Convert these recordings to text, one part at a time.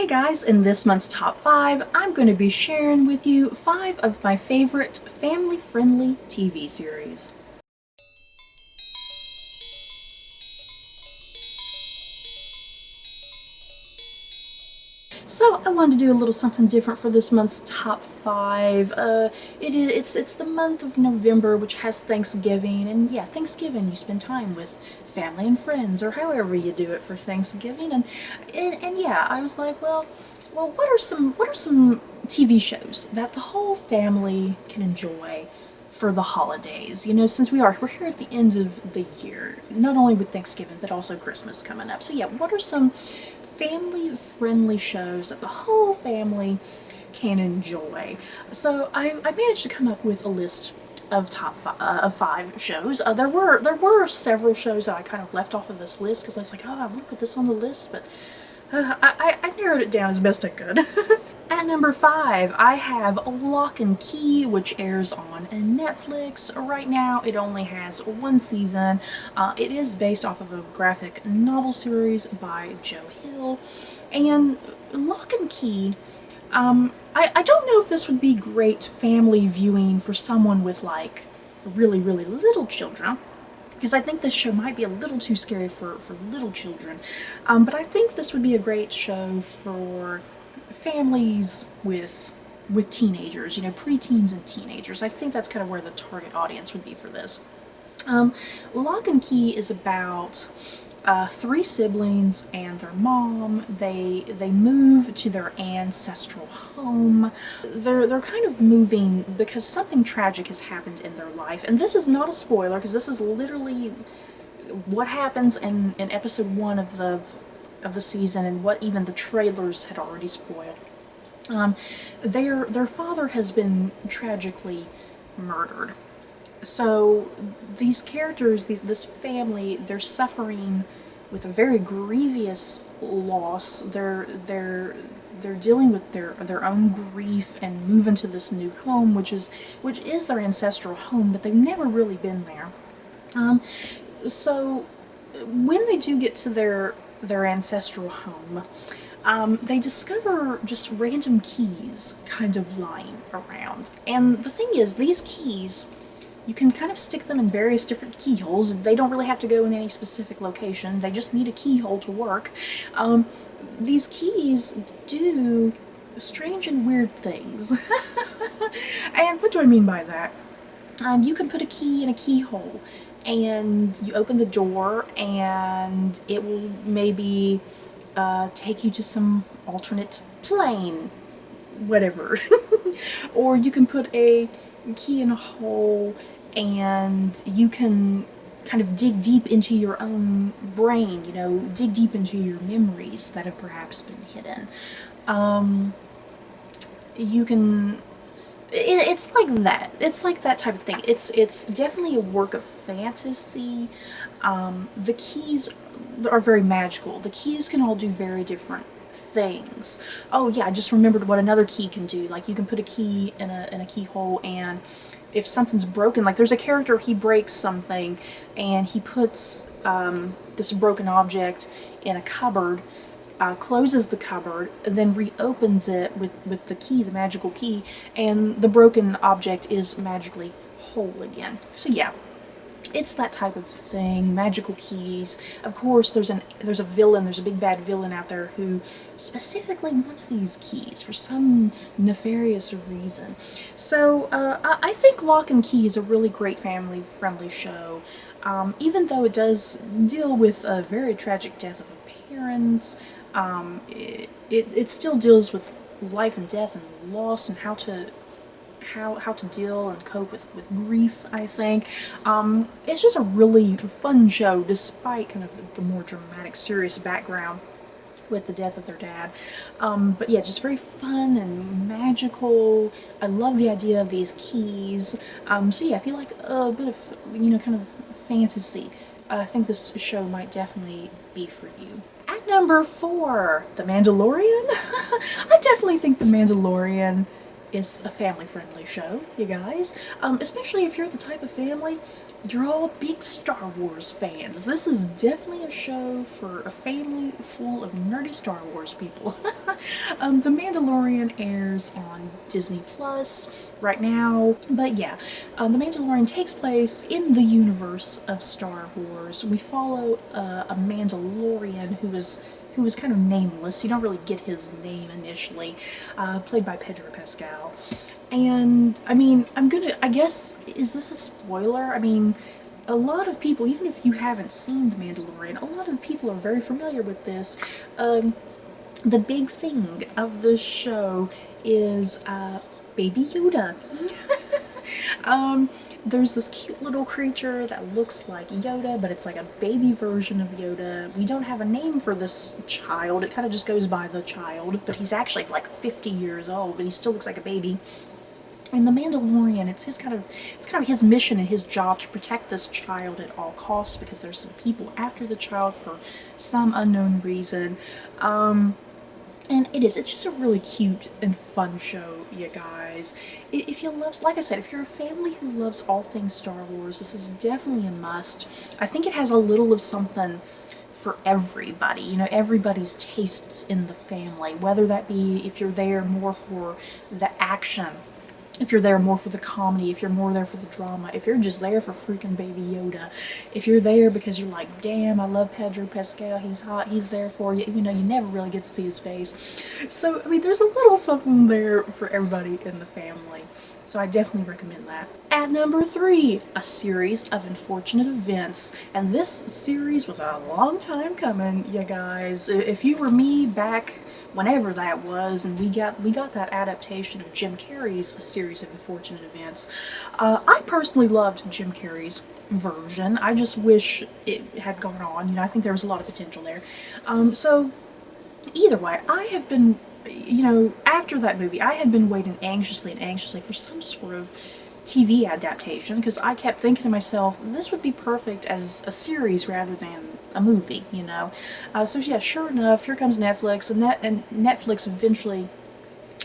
Hey guys, in this month's top 5, I'm going to be sharing with you 5 of my favorite family-friendly TV series. So I wanted to do a little something different for this month's top 5. It's the month of November, which has Thanksgiving, and yeah, Thanksgiving you spend time with family and friends, or however you do it for Thanksgiving, and yeah, I was like, well, what are some TV shows that the whole family can enjoy for the holidays? You know, since we're here at the end of the year, not only with Thanksgiving but also Christmas coming up. So yeah, what are some family-friendly shows that the whole family can enjoy? So I managed to come up with a list of of 5 shows. There were several shows that I kind of left off of this list because I was like, oh, I want to put this on the list, but I narrowed it down as best I could. At number 5, I have Lock and Key, which airs on Netflix. Right now, it only has 1 season. It is based off of a graphic novel series by Joe Hill. And Lock and Key, I don't know if this would be great family viewing for someone with, like, really, really little children, because I think this show might be a little too scary for little children. But I think this would be a great show for families with teenagers, you know, preteens and teenagers. I think that's kind of where the target audience would be for this. Lock and Key is about 3 siblings and their mom. They move to their ancestral home. They're kind of moving because something tragic has happened in their life, and this is not a spoiler because this is literally what happens in episode 1 of the season, and what even the trailers had already spoiled. Their father has been tragically murdered. So these characters, this family, they're suffering with a very grievous loss. They're dealing with their own grief and move into this new home, which is their ancestral home, but they've never really been there. So when they do get to their ancestral home, they discover just random keys kind of lying around. And the thing is, these keys, you can kind of stick them in various different keyholes. They don't really have to go in any specific location. They just need a keyhole to work. These keys do strange and weird things. And what do I mean by that? You can put a key in a keyhole, and you open the door, and it will maybe take you to some alternate plane, whatever. Or you can put a key in a hole, and you can kind of dig deep into your own brain, you know, dig deep into your memories that have perhaps been hidden. You can... It's like that. It's like that type of thing. It's definitely a work of fantasy. The keys are very magical. The keys can all do very different things. Oh yeah, I just remembered what another key can do. Like, you can put a key in a keyhole, and if something's broken, like there's a character, he breaks something, and he puts this broken object in a cupboard, closes the cupboard, and then reopens it with the key, the magical key, and the broken object is magically whole again. So yeah, it's that type of thing. Magical keys. Of course, there's a villain, there's a big bad villain out there who specifically wants these keys for some nefarious reason. So I think Lock and Key is a really great family-friendly show. Even though it does deal with a very tragic death of a parent, it still deals with life and death and loss, and how to deal and cope with grief, I think. It's just a really fun show, despite kind of the more dramatic, serious background with the death of their dad. But yeah, just very fun and magical. I love the idea of these keys. So yeah, if you like a bit of, you know, kind of fantasy, I think this show might definitely be for you. At number 4, The Mandalorian. I definitely think The Mandalorian is a family-friendly show, you guys. Especially if you're the type of family, you're all big Star Wars fans. This is definitely a show for a family full of nerdy Star Wars people. The Mandalorian airs on Disney Plus right now, but yeah, The Mandalorian takes place in the universe of Star Wars. We follow a Mandalorian who is kind of nameless. You don't really get his name initially, played by Pedro Pascal. And, I mean, I guess, is this a spoiler? I mean, a lot of people, even if you haven't seen The Mandalorian, a lot of people are very familiar with this. The big thing of the show is, Baby Yoda. There's this cute little creature that looks like Yoda, but it's like a baby version of Yoda. We don't have a name for this child. It kind of just goes by the child, but he's actually like 50 years old, but he still looks like a baby. And the Mandalorian, it's kind of his mission and his job to protect this child at all costs, because there's some people after the child for some unknown reason. And it's just a really cute and fun show, you guys. If you love, like I said, if you're a family who loves all things Star Wars, this is definitely a must. I think it has a little of something for everybody, you know, everybody's tastes in the family, whether that be if you're there more for the action, if you're there more for the comedy, if you're more there for the drama, if you're just there for freaking Baby Yoda, if you're there because you're like, damn, I love Pedro Pascal, he's hot, he's there for you, you know, you never really get to see his face. So, I mean, there's a little something there for everybody in the family. So I definitely recommend that. At number 3, a series of unfortunate events. And this series was a long time coming, you guys. If you were me back whenever that was, and we got that adaptation of Jim Carrey's A Series of Unfortunate Events. I personally loved Jim Carrey's version. I just wish it had gone on. You know, I think there was a lot of potential there. So either way, I have been, you know, after that movie, I had been waiting anxiously for some sort of TV adaptation, because I kept thinking to myself, this would be perfect as a series rather than a movie, you know. So yeah, sure enough, here comes Netflix, and Netflix eventually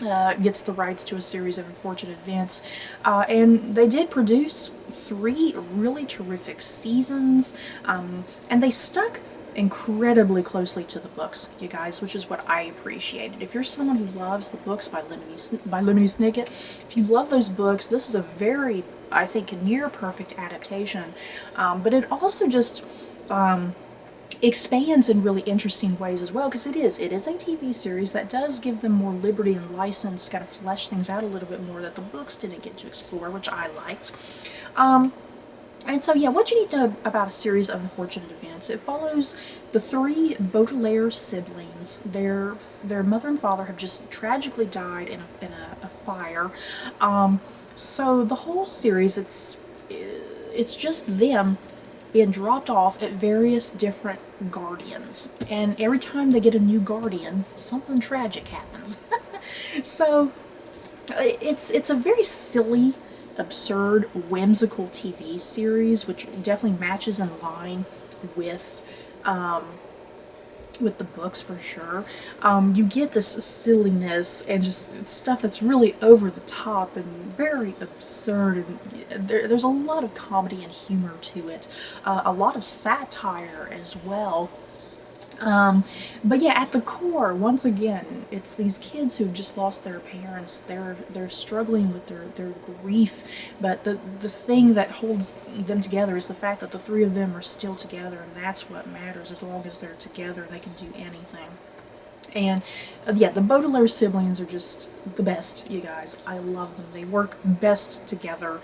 gets the rights to A Series of Unfortunate Events, and they did produce 3 really terrific seasons, and they stuck incredibly closely to the books, you guys, which is what I appreciated. If you're someone who loves the books by Lemony Snicket, if you love those books, this is a very, I think, near perfect adaptation, but it also just expands in really interesting ways as well, because it is a TV series that does give them more liberty and license to kind of flesh things out a little bit more that the books didn't get to explore, which I liked. And so, yeah, what you need to know about A Series of Unfortunate Events, it follows the 3 Baudelaire siblings. Their mother and father have just tragically died in a fire. So the whole series, it's just them being dropped off at various different guardians. And every time they get a new guardian, something tragic happens. So it's a very silly, absurd, whimsical TV series, which definitely matches in line with the books for sure. You get this silliness and just stuff that's really over the top and very absurd, and there's a lot of comedy and humor to it, a lot of satire as well. But yeah, at the core, once again, it's these kids who've just lost their parents. They're struggling with their grief, but the thing that holds them together is the fact that the 3 of them are still together, and that's what matters. As long as they're together, they can do anything. And yeah, the Baudelaire siblings are just the best, you guys. I love them. They work best together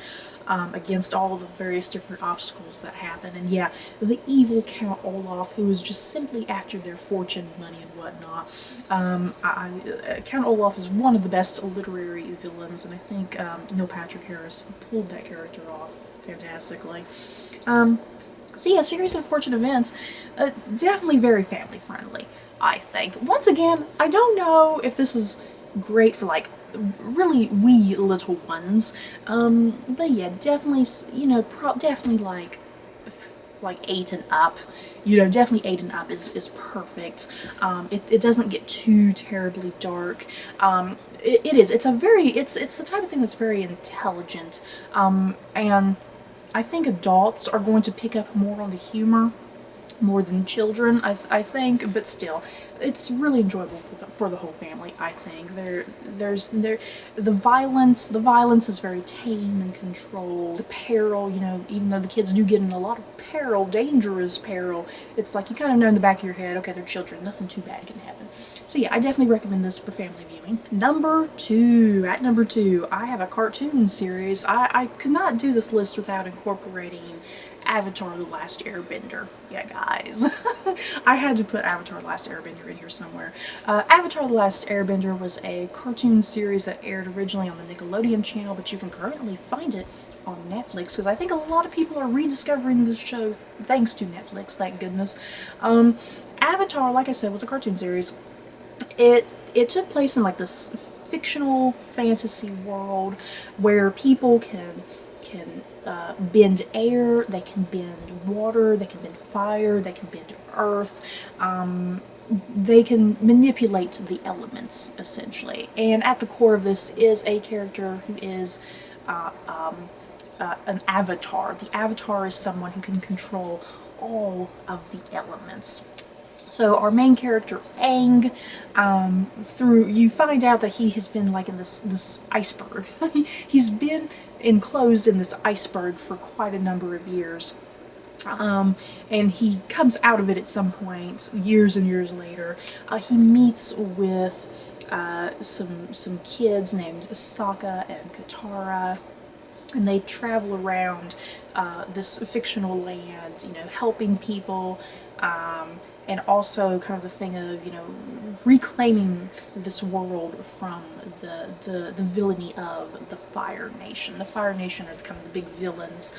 against all the various different obstacles that happen. And yeah, the evil Count Olaf, who is just simply after their fortune, money, and whatnot. Count Olaf is one of the best literary villains, and I think Neil Patrick Harris pulled that character off fantastically. So yeah, Series of Unfortunate Events, definitely very family friendly, I think. Once again, I don't know if this is great for like really wee little ones, but yeah, definitely, you know, definitely like like 8 and up. You know, definitely 8 and up is perfect. It doesn't get too terribly dark. It's the type of thing that's very intelligent, and I think adults are going to pick up more on the humor more than children, I think, but still, it's really enjoyable for the whole family. I think the violence is very tame and controlled. The peril, you know, even though the kids do get in a lot of peril, dangerous peril, it's like you kind of know in the back of your head, okay, they're children, nothing too bad can happen. So yeah, I definitely recommend this for family viewing. At number two, I have a cartoon series. I could not do this list without incorporating Avatar: The Last Airbender. Yeah, guys. I had to put Avatar: The Last Airbender in here somewhere. Avatar: The Last Airbender was a cartoon series that aired originally on the Nickelodeon channel, but you can currently find it on Netflix, because I think a lot of people are rediscovering this show thanks to Netflix, thank goodness. Avatar, like I said, was a cartoon series. It took place in like this fictional fantasy world where people can bend air, they can bend water, they can bend fire, they can bend earth, they can manipulate the elements, essentially. And at the core of this is a character who is an avatar. The avatar is someone who can control all of the elements. So our main character, Aang, you find out that he has been like in this iceberg. He's been enclosed in this iceberg for quite a number of years. And he comes out of it at some point, years and years later. He meets with some kids named Sokka and Katara, and they travel around this fictional land, you know, helping people, and also kind of the thing of, you know, reclaiming this world from the villainy of the Fire Nation. The Fire Nation are kind of the big villains.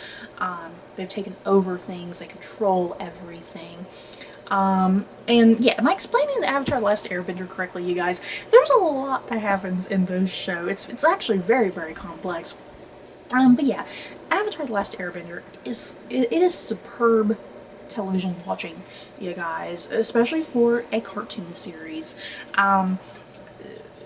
They've taken over things, they control everything. And yeah, am I explaining the Avatar: The Last Airbender correctly, you guys? There's a lot that happens in this show. It's actually very, very complex. But yeah, Avatar: The Last Airbender is superb television watching, you guys, especially for a cartoon series.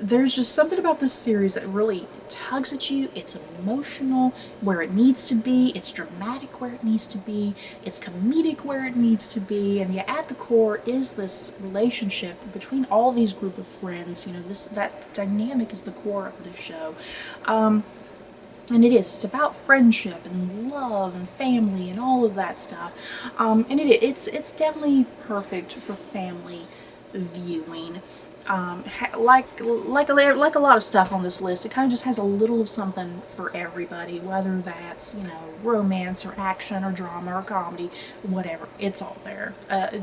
There's just something about this series that really tugs at you. It's emotional where it needs to be, it's dramatic where it needs to be, it's comedic where it needs to be, and yeah, at the core is this relationship between all these group of friends. You know, that dynamic is the core of the show. And it's about friendship and love and family and all of that stuff. And it's definitely perfect for family viewing. Like a lot of stuff on this list, it kind of just has a little of something for everybody, whether that's, you know, romance or action or drama or comedy, whatever. It's all there.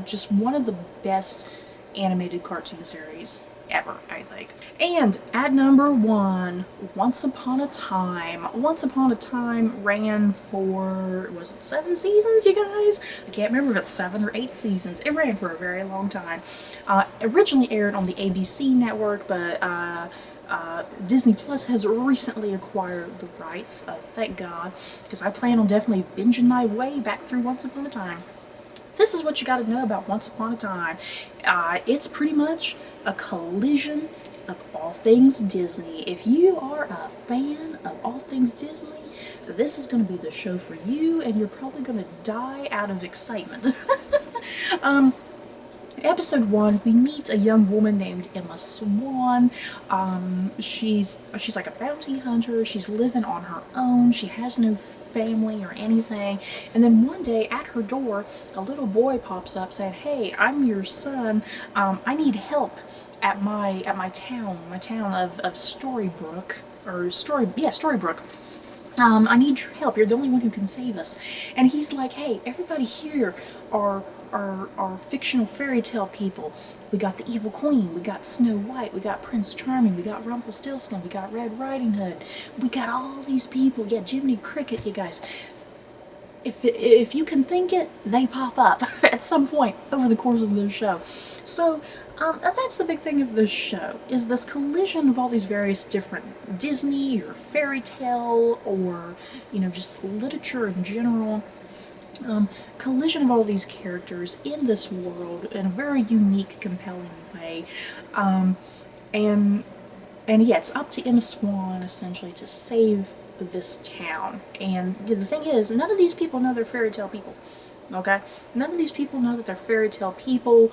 Just one of the best animated cartoon series ever, I think. And at number one, Once Upon a Time. Once Upon a Time ran for, was it 7 seasons, you guys? I can't remember if it's 7 or 8 seasons. It ran for a very long time. Originally aired on the ABC network, but Disney Plus has recently acquired the rights, thank God, because I plan on definitely binging my way back through Once Upon a Time. This is what you gotta know about Once Upon a Time. It's pretty much a collision of all things Disney. If you are a fan of all things Disney, this is going to be the show for you, and you're probably going to die out of excitement. Episode 1, we meet a young woman named Emma Swan. She's like a bounty hunter. She's living on her own. She has no family or anything. And then one day at her door, a little boy pops up saying, "Hey, I'm your son. I need help at my town of Storybrooke, or Storybrooke. I need your help. You're the only one who can save us." And he's like, "Hey, everybody here are fictional fairy tale people. We got the Evil Queen, we got Snow White, we got Prince Charming, we got Rumpelstiltskin, we got Red Riding Hood. We got all these people. Yeah, Jiminy Cricket, you guys. If you can think it, they pop up at some point over the course of the show." So that's the big thing of this show, is this collision of all these various different Disney or fairy tale or, you know, just literature in general. collision of all these characters in this world in a very unique, compelling way. Um, and and yeah, it's up to Emma Swan essentially to save this town. And the thing is, none of these people know they're fairy tale people. Okay, none of these people know that they're fairy tale people.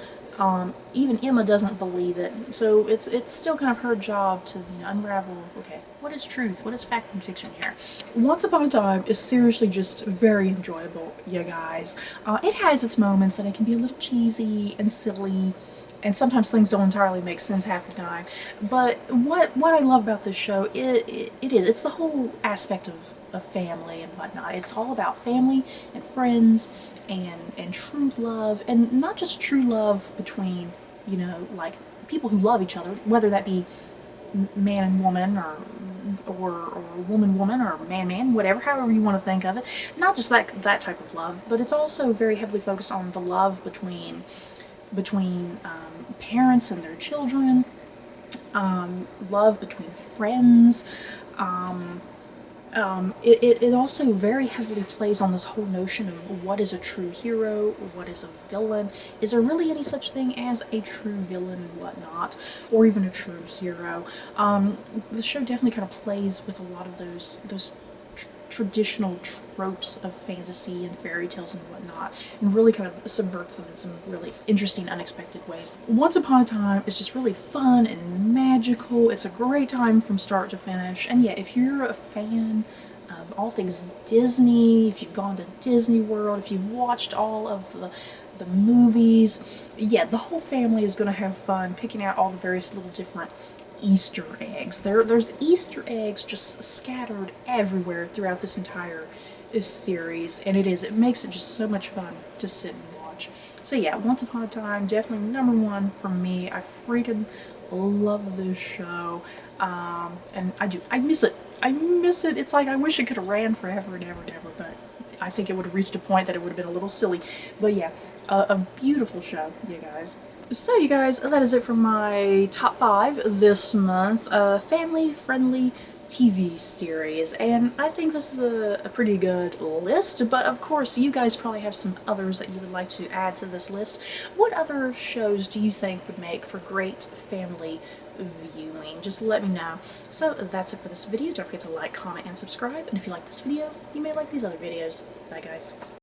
Even Emma doesn't believe it, so it's still kind of her job to unravel. Okay, what is truth? What is fact and fiction here? Once Upon a Time is seriously just very enjoyable, you guys. It has its moments that it can be a little cheesy and silly, and sometimes things don't entirely make sense half the time. But what I love about this show, it's the whole aspect of family and whatnot. It's all about family and friends and true love, and not just true love between, like people who love each other, whether that be man and woman or woman woman or man man, whatever, however you want to think of it. Not just that type of love, but it's also very heavily focused on the love between parents and their children, love between friends. It also very heavily plays on this whole notion of what is a true hero, what is a villain, is there really any such thing as a true villain and whatnot, or even a true hero. The show definitely kind of plays with a lot of those traditional tropes of fantasy and fairy tales and whatnot, and really kind of subverts them in some really interesting, unexpected ways. Once Upon a Time is just really fun and magical. It's a great time from start to finish, and yeah, if you're a fan of all things Disney, if you've gone to Disney World, if you've watched all of the movies, yeah, the whole family is going to have fun picking out all the various little different Easter eggs. There's Easter eggs just scattered everywhere throughout this entire series, and it makes it just so much fun to sit and watch. So yeah, Once Upon a Time, definitely #1 for me. I freaking love this show, and I miss it. I miss it. It's like I wish it could have ran forever and ever and ever, but I think it would have reached a point that it would have been a little silly. But yeah, a beautiful show, you guys. So you guys, that is it for my top 5 this month, family-friendly TV series, and I think this is a pretty good list, but of course you guys probably have some others that you would like to add to this list. What other shows do you think would make for great family viewing? Just let me know. So that's it for this video. Don't forget to like, comment, and subscribe, and if you like this video, you may like these other videos. Bye guys.